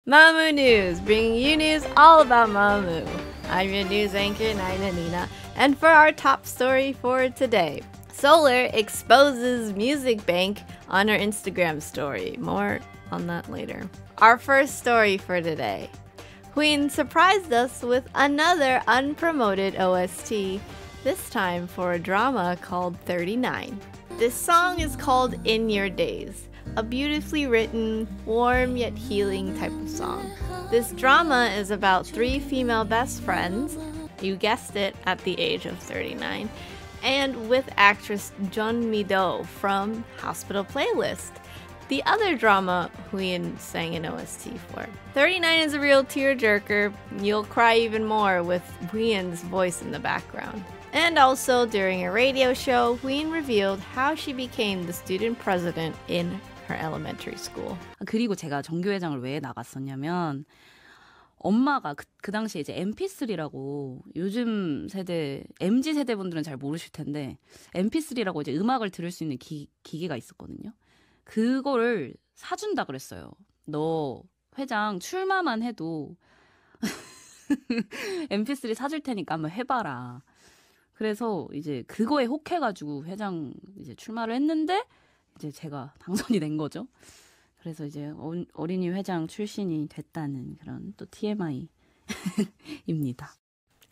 Mamamoo News, bringing you news all about Mamamoo. I'm your news anchor, NynahNina, and for our top story for today, Solar exposes music bank on her Instagram story. More on that later. Our first story for today. Wheein surprised us with another unpromoted OST, this time for a drama called 39. This song is called In Your Days, a beautifully written, warm yet healing type of song. This drama is about three female best friends, you guessed it, at the age of 39, and with actress Jeon Mi-do from Hospital Playlist, the other drama Wheein sang an OST for. 39 is a real tearjerker. You'll cry even more with Wheein's voice in the background. And also, during a radio show, Wheein revealed how she became the student president in her elementary school. 그리고 제가 정교회장을 왜 나갔었냐면 엄마가 그 당시에 이제 MP3라고 요즘 세대, MZ 세대 분들은 잘 모르실 텐데 MP3라고 이제 음악을 들을 수 있는 기계가 있었거든요. 그거를 사준다 그랬어요. 너 회장 출마만 해도 MP3 사줄 테니까 한번 해봐라. 그래서 이제 그거에 혹해가지고 회장 이제 출마를 했는데 이제 제가 당선이 된 거죠. 그래서 이제 어린이 회장 출신이 됐다는 그런 또 TMI입니다.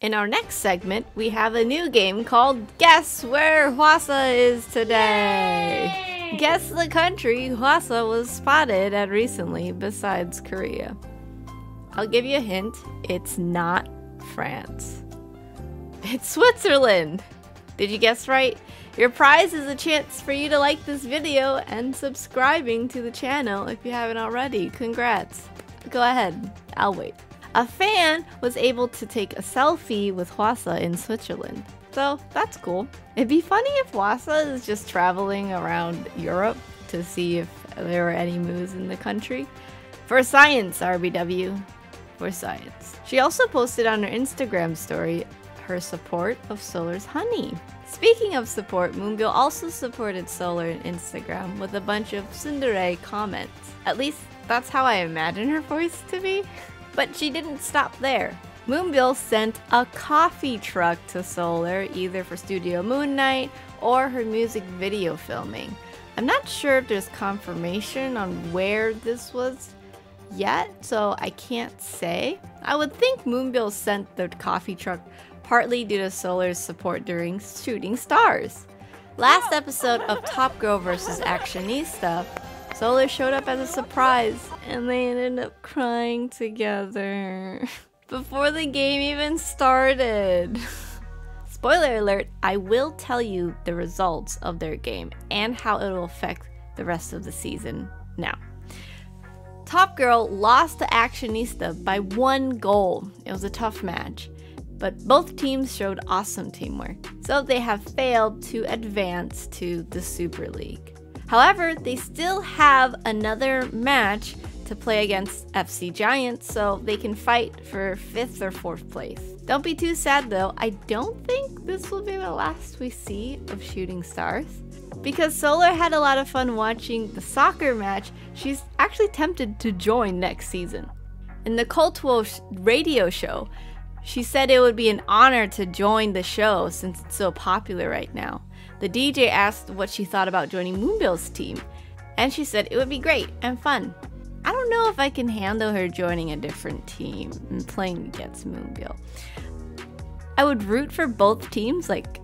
In our next segment, we have a new game called Guess Where Hwasa is Today. Yay! Guess the country Hwasa was spotted at recently besides Korea. I'll give you a hint. It's not France. It's Switzerland. Did you guess right? Your prize is a chance for you to like this video and subscribing to the channel if you haven't already. Congrats. Go ahead. I'll wait. A fan was able to take a selfie with Hwasa in Switzerland. So that's cool. It'd be funny if Hwasa is just traveling around Europe to see if there were any moves in the country. For science, RBW. For science. She also posted on her Instagram story her support of Solar's Honey. Speaking of support, Moonbyul also supported Solar on Instagram with a bunch of tsundere comments. At least that's how I imagine her voice to be. But she didn't stop there. Moonbyul sent a coffee truck to Solar, either for Studio Moon Night or her music video filming. I'm not sure if there's confirmation on where this was yet, so I can't say. I would think Moonbyul sent the coffee truck partly due to Solar's support during Shooting Stars. Last episode of Top Girl vs. Actionista, Solar showed up as a surprise and they ended up crying together before the game even started. Spoiler alert, I will tell you the results of their game and how it will affect the rest of the season now. Top Girl lost to Actionista by 1 goal. It was a tough match, but both teams showed awesome teamwork, so they have failed to advance to the Super League. However, they still have another match to play against FC Giants, so they can fight for 5th or 4th place. Don't be too sad though, I don't think this will be the last we see of Shooting Stars. Because Solar had a lot of fun watching the soccer match, she's actually tempted to join next season. In the Cultural radio show, she said it would be an honor to join the show since it's so popular right now. The DJ asked what she thought about joining Moonbyul's team, and she said it would be great and fun. I don't know if I can handle her joining a different team and playing against Moonbyul. I would root for both teams like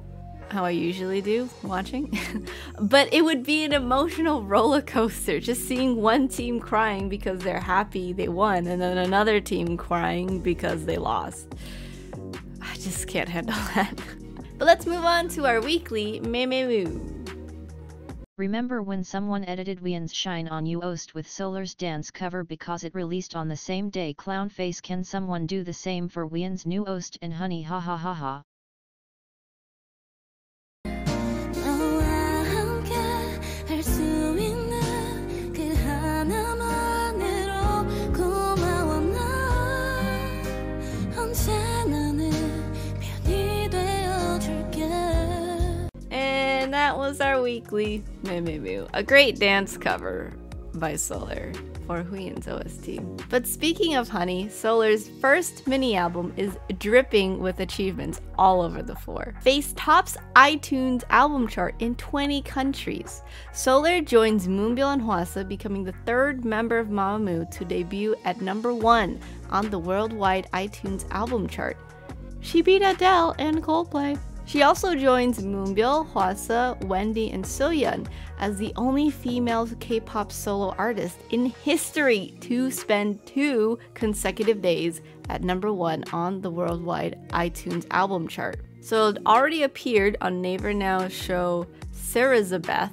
how I usually do watching, but it would be an emotional roller coaster just seeing one team crying because they're happy they won and then another team crying because they lost. I just can't handle that. But let's move on to our weekly Mememoo. Remember when someone edited Wheein's Shine on You OST with Solar's dance cover because it released on the same day? Clown face. Can someone do the same for Wheein's new OST in Honey? Ha ha ha ha. And that was our weekly Mememoo, a great dance cover by Solar. for Wheein's OST. But speaking of Honey, Solar's first mini-album is dripping with achievements all over the floor. Face tops iTunes album chart in 20 countries. Solar joins Moonbyul and Hwasa, becoming the third member of Mamamoo to debut at #1 on the worldwide iTunes album chart. She beat Adele and Coldplay. She also joins Moonbyul, Hwasa, Wendy, and Soyeon as the only female K-pop solo artist in history to spend 2 consecutive days at #1 on the worldwide iTunes album chart. So it already appeared on Naver Now's show Elizabeth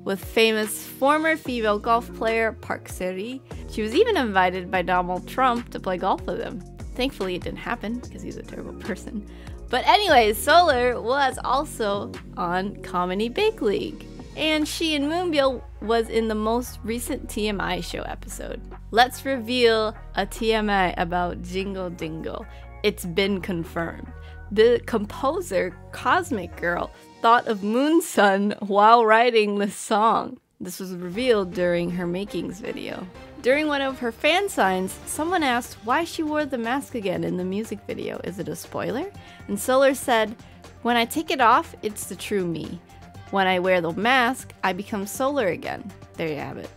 with famous former female golf player Park Se-ri. She was even invited by Donald Trump to play golf with him. Thankfully it didn't happen because he's a terrible person. But anyways, Solar was also on Comedy Big League, and she and Moonbyul was in the most recent TMI show episode. Let's reveal a TMI about Zinggle Zinggle. It's been confirmed. The composer, Cosmic Girl, thought of Moonsun while writing this song. This was revealed during her makings video. During one of her fan signs, someone asked why she wore the mask again in the music video. Is it a spoiler? And Solar said, "When I take it off, it's the true me. When I wear the mask, I become Solar again." There you have it.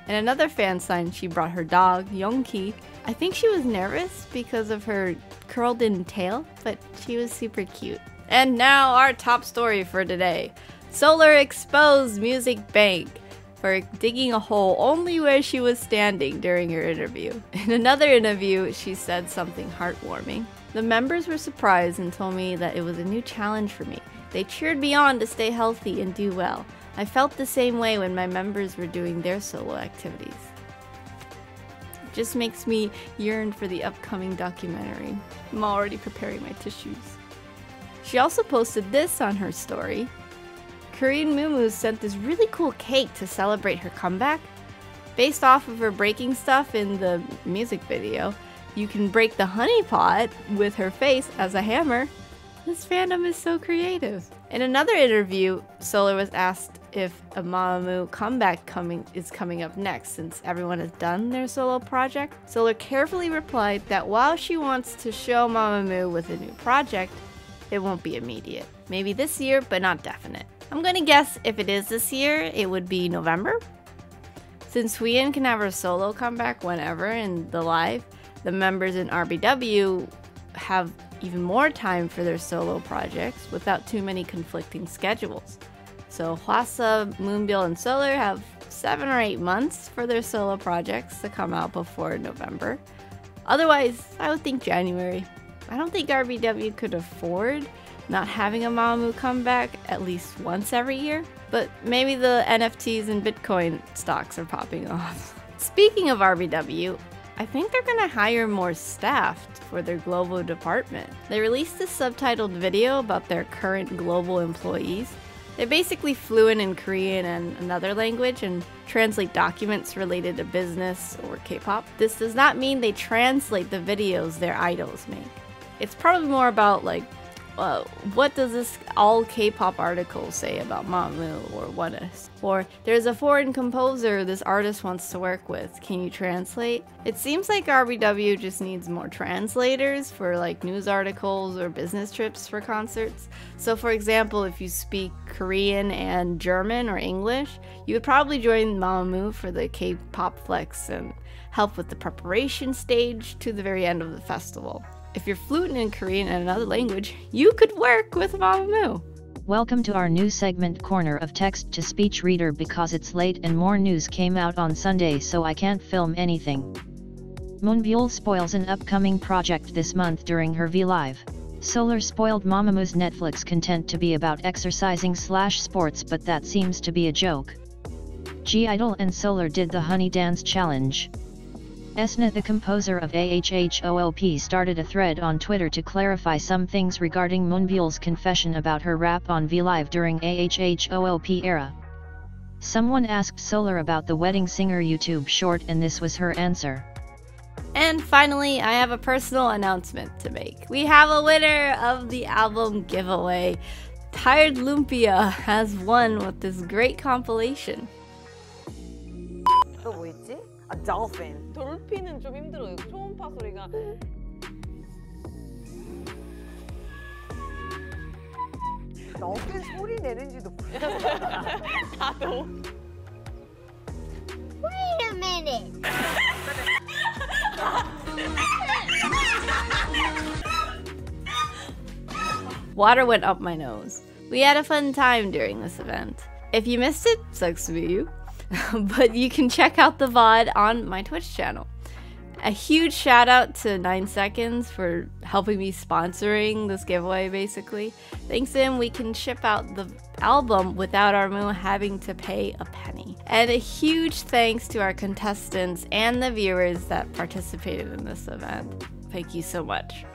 In another fan sign, she brought her dog, Yongki. I think she was nervous because of her curled-in tail, but she was super cute. And now our top story for today. Solar exposed Music Bank for digging a hole only where she was standing during her interview. In another interview, she said something heartwarming. "The members were surprised and told me that it was a new challenge for me. They cheered me on to stay healthy and do well. I felt the same way when my members were doing their solo activities." It just makes me yearn for the upcoming documentary. I'm already preparing my tissues. She also posted this on her story. Korean Mememoo sent this really cool cake to celebrate her comeback. Based off of her breaking stuff in the music video, you can break the honey pot with her face as a hammer. This fandom is so creative. In another interview, Solar was asked if a Mamamoo comeback is coming up next since everyone has done their solo project. Solar carefully replied that while she wants to show Mamamoo with a new project, it won't be immediate. Maybe this year, but not definite. I'm gonna guess if it is this year, it would be November. Since Wheein can have her solo comeback whenever in the live, the members in RBW have even more time for their solo projects without too many conflicting schedules. So Hwasa, Moonbyul, and Solar have 7 or 8 months for their solo projects to come out before November. Otherwise, I would think January. I don't think RBW could afford not having a Mamamoo comeback at least once every year, but maybe the NFTs and Bitcoin stocks are popping off. Speaking of RBW, I think they're gonna hire more staff for their global department. They released this subtitled video about their current global employees. They basically fluent in Korean and another language and translate documents related to business or K-pop. This does not mean they translate the videos their idols make. It's probably more about like, what does this all K-pop article say about Mamamoo or ONEUS? Or there's a foreign composer this artist wants to work with. Can you translate? It seems like RBW just needs more translators for like news articles or business trips for concerts. So for example, if you speak Korean and German or English, you would probably join Mamamoo for the K-pop flex and help with the preparation stage to the very end of the festival. If you're fluent in Korean and another language, you could work with Mamamoo. Welcome to our new segment Corner of Text to Speech Reader because it's late and more news came out on Sunday so I can't film anything. Moonbyul spoils an upcoming project this month during her V-Live. Solar spoiled Mamamoo's Netflix content to be about exercising/sports, but that seems to be a joke. G-Idol and Solar did the Honey Dance Challenge. Esna, the composer of AHHOOP, started a thread on Twitter to clarify some things regarding Moonbyul's confession about her rap on V-Live during AHHOOP era. Someone asked Solar about the Wedding Singer YouTube short and this was her answer. And finally, I have a personal announcement to make. We have a winner of the album giveaway. Tired Lumpia has won with this great compilation. 또 뭐 있지? dolphin. 돌핀은 좀 힘들어요. 초음파 소리가. dolphin 소리 내는지도 몰랐어. 나도. Wait a minute. Water went up my nose. We had a fun time during this event. If you missed it, sucks to be you. But you can check out the VOD on my Twitch channel. A huge shout out to 9 Seconds for helping me sponsoring this giveaway, basically. Thanks to him, we can ship out the album without our moo having to pay a penny. And a huge thanks to our contestants and the viewers that participated in this event. Thank you so much.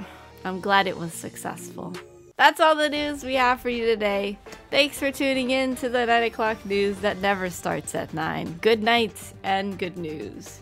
I'm glad it was successful. That's all the news we have for you today. Thanks for tuning in to the 9 o'clock news that never starts at 9. Good night and good news.